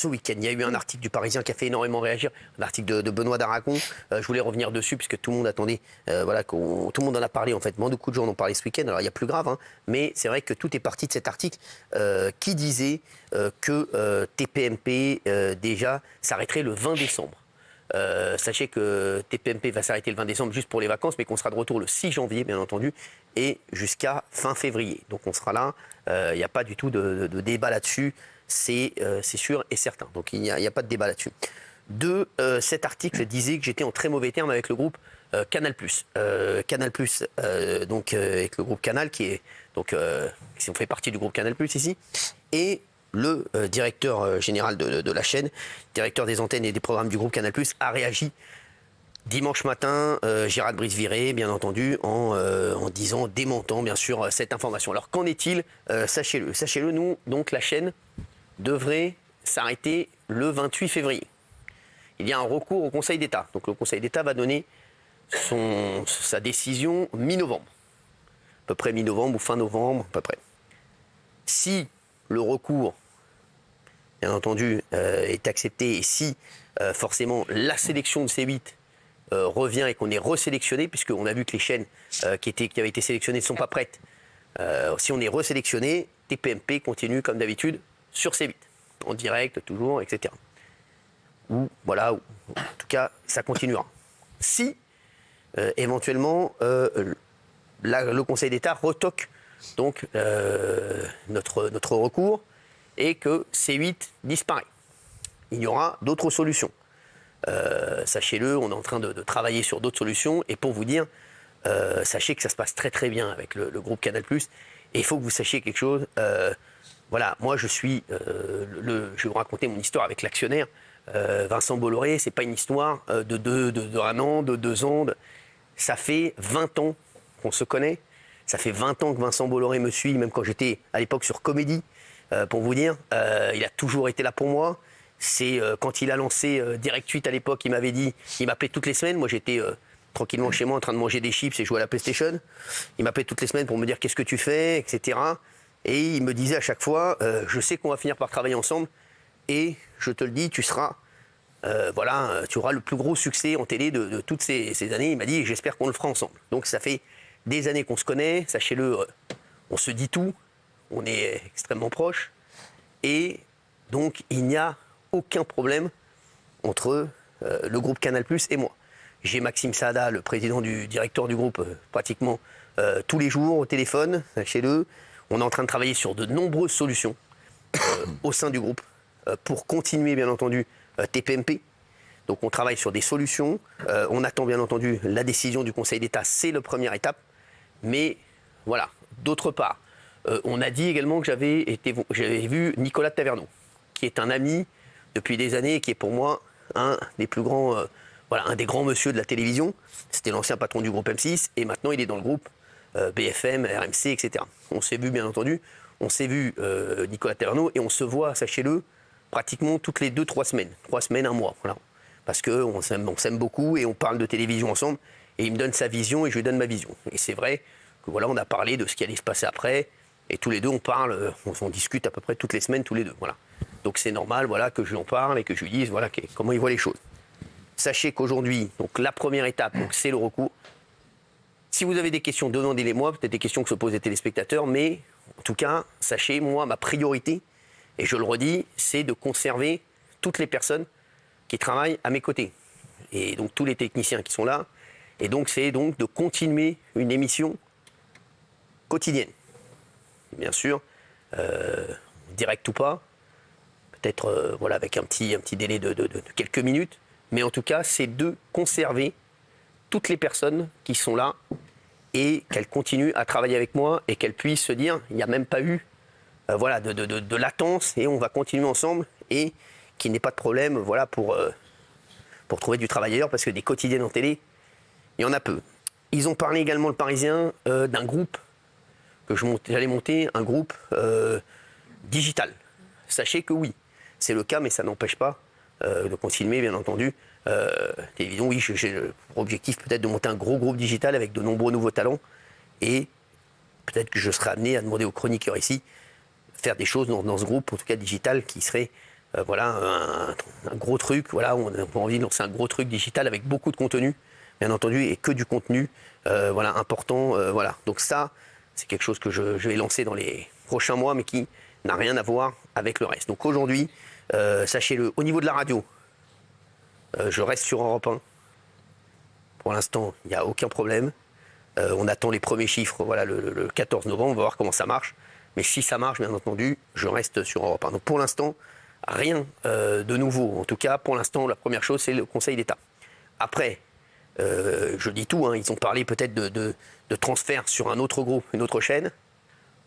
ce week-end, il y a eu un article du Parisien qui a fait énormément réagir, un article de Benoît Daracon. Je voulais revenir dessus puisque tout le monde attendait, voilà, tout le monde en a parlé en fait. Beaucoup de gens en ont parlé ce week-end. Alors il y a plus grave, hein, mais c'est vrai que tout est parti de cet article qui disait que TPMP déjà s'arrêterait le 20 décembre. Sachez que TPMP va s'arrêter le 20 décembre juste pour les vacances, mais qu'on sera de retour le 6 janvier, bien entendu, et jusqu'à fin février. Donc on sera là, il n'y a pas du tout de débat là-dessus, c'est sûr et certain. Donc il n'y a pas de débat là-dessus. Cet article disait que j'étais en très mauvais termes avec le groupe Canal+. Canal+, donc avec le groupe Canal, qui est donc, si on fait partie du groupe Canal+, ici, et le directeur général de la chaîne, directeur des antennes et des programmes du groupe Canal+, a réagi dimanche matin, Gérald Brice-Viré, bien entendu, en disant, démentant bien sûr cette information. Alors qu'en est-il? Sachez-le, nous, donc la chaîne devrait s'arrêter le 28 février. Il y a un recours au Conseil d'État. Donc le Conseil d'État va donner sa décision mi-novembre. À peu près mi-novembre ou fin novembre, à peu près. Si le recours, bien entendu, est accepté et si forcément la sélection de C8 revient et qu'on est resélectionné, puisqu'on a vu que les chaînes qui avaient été sélectionnées ne sont pas prêtes, si on est resélectionné, TPMP continue comme d'habitude sur C8, en direct toujours, etc. Ou voilà, en tout cas, ça continuera. Si éventuellement le Conseil d'État retoque donc notre recours et que C8 disparaît. Il y aura d'autres solutions. Sachez-le, on est en train de travailler sur d'autres solutions. Et pour vous dire, sachez que ça se passe très très bien avec le groupe Canal+. Et il faut que vous sachiez quelque chose. Voilà, moi je vais vous raconter mon histoire avec l'actionnaire. Vincent Bolloré, c'est pas une histoire de un an, de 2 ans. Ça fait 20 ans qu'on se connaît. Ça fait 20 ans que Vincent Bolloré me suit, même quand j'étais à l'époque sur Comédie, pour vous dire. Il a toujours été là pour moi. C'est quand il a lancé Direct 8 à l'époque, il m'appelait toutes les semaines. Moi, j'étais tranquillement chez moi en train de manger des chips et jouer à la PlayStation. Il m'appelait toutes les semaines pour me dire qu'est-ce que tu fais, etc. Et il me disait à chaque fois, je sais qu'on va finir par travailler ensemble et je te le dis, tu seras, tu auras le plus gros succès en télé de toutes ces années. Il m'a dit, j'espère qu'on le fera ensemble. Donc ça fait des années qu'on se connaît, sachez-le, on se dit tout, on est extrêmement proches. Et donc il n'y a aucun problème entre le groupe Canal+ et moi. J'ai Maxime Saada, le président directeur du groupe, pratiquement tous les jours au téléphone, sachez-le. On est en train de travailler sur de nombreuses solutions au sein du groupe pour continuer, bien entendu, TPMP. Donc on travaille sur des solutions. On attend, bien entendu, la décision du Conseil d'État. C'est la première étape. Mais voilà, d'autre part, on a dit également que j'avais vu Nicolas Taverneau, qui est un ami depuis des années et qui est pour moi un des plus grands, un des grands monsieur de la télévision. C'était l'ancien patron du groupe M6 et maintenant il est dans le groupe BFM, RMC, etc. On s'est vu, bien entendu, Nicolas Taverneau, et on se voit, sachez-le, pratiquement toutes les 2-3 semaines. 3 semaines, 1 mois, voilà. Parce qu'on s'aime beaucoup et on parle de télévision ensemble et il me donne sa vision et je lui donne ma vision. Et c'est vrai que voilà, on a parlé de ce qui allait se passer après et tous les deux on parle, on discute à peu près toutes les semaines, tous les deux, voilà. Donc c'est normal, voilà, que je lui en parle et que je lui dise, voilà, comment il voit les choses. Sachez qu'aujourd'hui, donc la première étape, donc c'est le recours. Si vous avez des questions, demandez-les-moi, peut-être des questions que se posent les téléspectateurs, mais en tout cas, sachez, moi, ma priorité, et je le redis, c'est de conserver toutes les personnes qui travaillent à mes côtés. Et donc tous les techniciens qui sont là. Et donc c'est donc de continuer une émission quotidienne. Bien sûr, direct ou pas, peut-être voilà, avec un petit délai de quelques minutes. Mais en tout cas, c'est de conserver toutes les personnes qui sont là et qu'elles continuent à travailler avec moi et qu'elles puissent se dire, il n'y a même pas eu voilà, de latence et on va continuer ensemble et qu'il n'y ait pas de problème voilà, pour trouver du travail ailleurs parce que des quotidiennes en télé, il y en a peu. Ils ont parlé également, le Parisien, d'un groupe que j'allais monter, un groupe digital. Sachez que oui, c'est le cas, mais ça n'empêche pas de continuer, bien entendu. Télévision, oui, j'ai pour objectif peut-être de monter un gros groupe digital avec de nombreux nouveaux talents et peut-être que je serai amené à demander aux chroniqueurs ici faire des choses dans ce groupe, en tout cas digital, qui serait voilà, un gros truc. Voilà, on a envie de lancer un gros truc digital avec beaucoup de contenu, bien entendu, et que du contenu voilà, important. Voilà. Donc ça, c'est quelque chose que je vais lancer dans les prochains mois, mais qui n'a rien à voir avec le reste. Donc aujourd'hui, sachez-le, au niveau de la radio, je reste sur Europe 1. Pour l'instant, il n'y a aucun problème. On attend les premiers chiffres voilà, le 14 novembre, on va voir comment ça marche. Mais si ça marche, bien entendu, je reste sur Europe 1. Donc pour l'instant, rien de nouveau. En tout cas, pour l'instant, la première chose, c'est le Conseil d'État. Après, je dis tout, hein, ils ont parlé peut-être de transfert sur un autre groupe, une autre chaîne.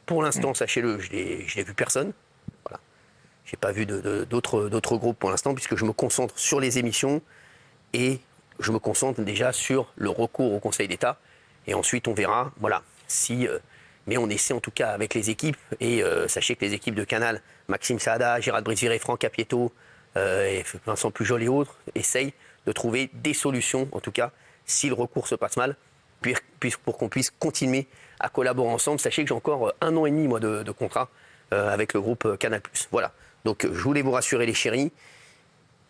Pour l'instant, sachez-le, je n'ai vu personne. Voilà. Je n'ai pas vu d'autres groupes pour l'instant, puisque je me concentre sur les émissions et je me concentre déjà sur le recours au Conseil d'État. Et ensuite, on verra, voilà, si... mais on essaie en tout cas avec les équipes, et sachez que les équipes de Canal, Maxime Saada, Gérald Brisviré, Franck Capieto, et Vincent Pujol et autres, essayent de trouver des solutions, en tout cas, si le recours se passe mal, pour qu'on puisse continuer à collaborer ensemble. Sachez que j'ai encore 1 an et demi, moi, de contrat avec le groupe Canal+. Voilà, donc je voulais vous rassurer les chéris,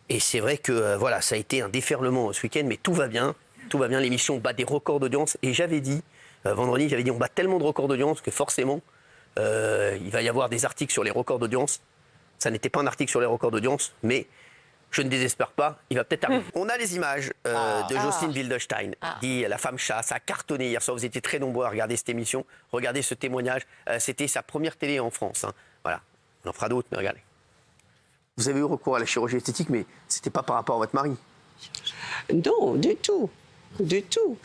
et c'est vrai que voilà, ça a été un déferlement ce week-end, mais tout va bien, l'émission bat des records d'audience, et j'avais dit, vendredi, j'avais dit on bat tellement de records d'audience que forcément, il va y avoir des articles sur les records d'audience. Ça n'était pas un article sur les records d'audience, mais je ne désespère pas, il va peut-être arriver. On a les images de Jocelyne Wildestein, dit la femme chat. Ça a cartonné hier soir, vous étiez très nombreux à regarder cette émission, regardez ce témoignage. C'était sa première télé en France. Hein. Voilà, on en fera d'autres, mais regardez. Vous avez eu recours à la chirurgie esthétique, mais ce n'était pas par rapport à votre mari? Non, du tout. Du tout.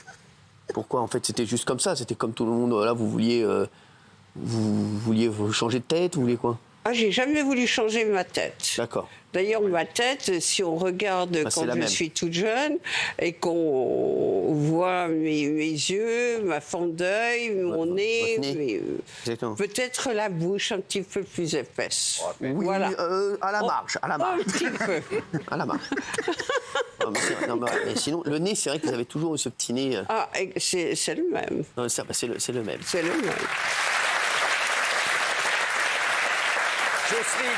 Pourquoi? En fait, c'était juste comme ça. C'était comme tout le monde. Là, vous vouliez vous changer de tête, vous vouliez quoi? Ah, j'ai jamais voulu changer ma tête. D'accord. D'ailleurs, ma tête, si on regarde quand je suis toute jeune et qu'on voit mes yeux, ma fente d'œil, mon nez, peut-être la bouche un petit peu plus épaisse. Oui, voilà. À la marge, à la marge. Un petit peu. À la marge. Mais sinon, le nez, c'est vrai que vous avez toujours eu ce petit nez. Ah, c'est le même. Non, c'est le même. C'est le même. Jocelyne,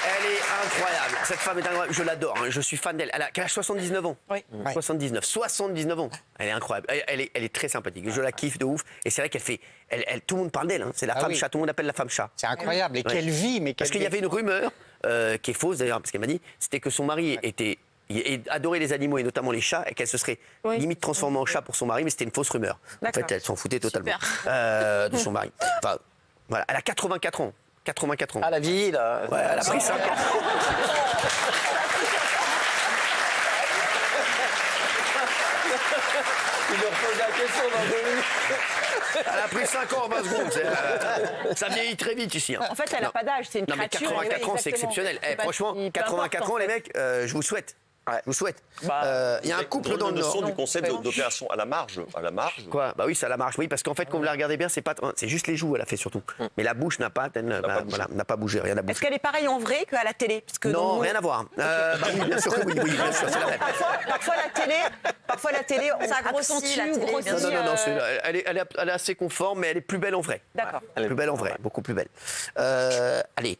elle est incroyable. Cette femme est incroyable. Je l'adore. Hein. Je suis fan d'elle. Elle a 79 ans. Oui. 79 ans. Elle est incroyable. Elle est très sympathique. Je la kiffe de ouf. Et c'est vrai qu'elle fait. Tout le monde parle d'elle. Hein. C'est la femme chat. Tout le monde appelle la femme chat. C'est incroyable. Et quelle vie, mais parce qu'il y avait une rumeur qui est fausse d'ailleurs, parce qu'elle m'a dit, c'était que son mari adorait les animaux et notamment les chats, et qu'elle se serait limite transformée en chat pour son mari, mais c'était une fausse rumeur. En fait, elle s'en foutait totalement de son mari. Enfin, voilà. Elle a 84 ans. 84 ans. Ah, la vieille, là. Ouais, elle a pris 5 ans. Il me repose la question dans 2 minutes. Elle a pris 5 ans en 20 secondes. Ça vieillit très vite ici. Hein. En fait, elle n'a pas d'âge, c'est une créature. Non, mais 84 ans, c'est exceptionnel. Franchement, 84 ans, les mecs, je vous souhaite. Ouais. Je vous souhaite. Il y a un couple dans le Nord. Du concept d'opération à la marge. À la marge. Quoi? Bah oui, c'est à la marge. Oui, parce qu'en fait, quand vous la regardez bien, c'est juste les joues, elle a fait surtout. Mais la bouche n'a pas bougé, rien n'a bougé. Est-ce qu'elle est pareille en vrai qu'à la télé? Parce que non, rien à voir. Oui, bien sûr que oui, bien sûr, c'est la même. Parfois la télé, on grossit la télé. Non, elle est assez conforme, mais elle est plus belle en vrai. D'accord. Elle est plus belle en vrai, beaucoup plus belle. Allez.